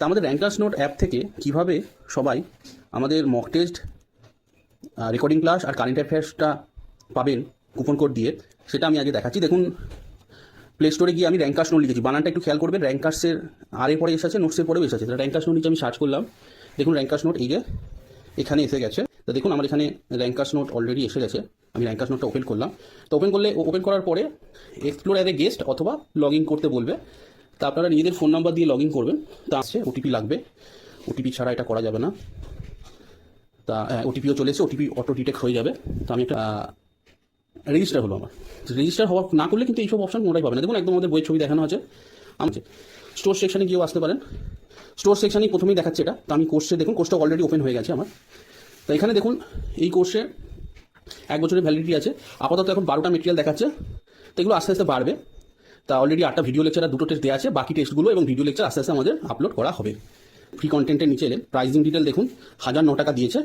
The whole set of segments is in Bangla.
আমাদের র্যাঙ্কার্স নোট অ্যাপ থেকে কিভাবে সবাই আমাদের মক টেস্ট, রেকর্ডিং ক্লাস আর কারেন্ট অ্যাফেয়ার্সটা পাবেন কুপন কোড দিয়ে, সেটা আমি আগে দেখাচ্ছি। দেখুন, প্লে স্টোরে গিয়ে আমি র্যাঙ্কার্স নোট লিখেছি, বানানটা একটু খেয়াল করবেন। র্যাঙ্কার্সের আরে পরে এসেছে, নোটসের পরেও এসেছে। র্যাঙ্কার্স নোট নিচে আমি সার্চ করলাম, দেখুন র্যাঙ্কার্স নোট এই যে এখানে এসে গেছে। তো দেখুন আমার এখানে র্যাঙ্কার্স নোট অলরেডি এসে গেছে। আমি র্যাঙ্কার্স নোটটা ওপেন করলাম। তো ওপেন করার পরে এক্সপ্লোর অ্যাজ এ গেস্ট অথবা লগ ইন করতে বলবে। তা আপনারা নিজেদের ফোন নাম্বার দিয়ে লগ ইন করবেন। তা আসছে ওটিপি লাগবে, ওটিপি ছাড়া এটা করা যাবে না। তা ওটিপিও চলে এসে, ওটিপি অটো ডিটেক্ট হয়ে যাবে। তো আমি একটা রেজিস্টার হলো আমার। রেজিস্টার হওয়া না করলে কিন্তু এইসব অপশন কোনোটাই পাবে না। দেখুন একদম আমাদের বইয়ের ছবি দেখানো আছে। আমি স্টোর সেকশানে গিয়েও আসতে পারেন। স্টোর সেকশানেই প্রথমেই দেখাচ্ছে এটা। তো আমি কোর্সে দেখুন, কোর্সটা অলরেডি ওপেন হয়ে গেছে আমার। তো এখানে দেখুন এই কোর্সে 1 বছরের ভ্যালিডিটি আছে। আপাতত এখন 12টা মেটেরিয়াল দেখাচ্ছে। তো এগুলো আস্তে আস্তে বাড়বে। তা অলরেডি 8টা ভিডিও লেকচার আর 2টো টেস্ট দেওয়া আছে। বাকি টেস্টগুলো এবং ভিডিও লেকচার আস্তে আস্তে আমাদের আপলোড করা হবে। ফ্রি কন্টেন্টের নিচে এলেন, প্রাইসিং ডিটেল দেখুন, 1009 টাকা দিয়েছে।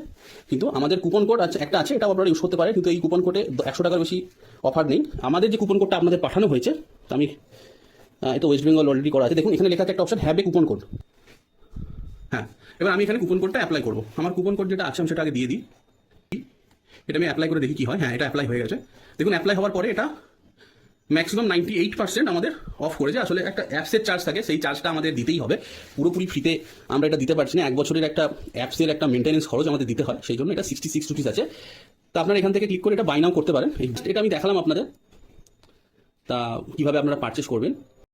কিন্তু আমাদের কুপন কোড আছে, একটা আছে, এটাও আপনারা ইউজ করতে পারেন। কিন্তু এই কুপন কোডে 100 টাকার বেশি অফার নেই। আমাদের যে কুপন কোডটা আপনাদের পাঠানো হয়েছে, তো আমি এটা ওয়েস্ট বেঙ্গল অলরেডি করা আছে। দেখুন এখানে লেখা আছে একটা option, have a coupon code. হ্যাঁ, এবার আমি এখানে কুপন কোডটা অ্যাপ্লাই করবো। আমার কুপন কোড যেটা আছে আমি সেটা আগে দিয়ে দিই। এটা আমি অ্যাপ্লাই করে দেখি কি হয়। হ্যাঁ, এটা অ্যাপ্লাই হয়ে গেছে। দেখুন অ্যাপ্লাই হওয়ার পরে এটা ম্যাক্সিমাম 98% আমাদের অফ করেছে। আসলে একটা অ্যাপসের চার্জ থাকে, সেই চার্জটা আমাদের দিতেই হবে। পুরোপুরি ফ্রিতে আমরা এটা দিতে পারছি না। 1 বছরের একটা অ্যাপসের একটা মেনটেন্যান্স খরচ আমাদের দিতে হয়, সেই জন্য এটা 66 রুপিস আছে। তা আপনারা এখান থেকে ক্লিক করে এটা বাই নাও করতে পারেন। এটা আমি দেখালাম আপনাদের। তা কীভাবে আপনারা পারচেস করবেন।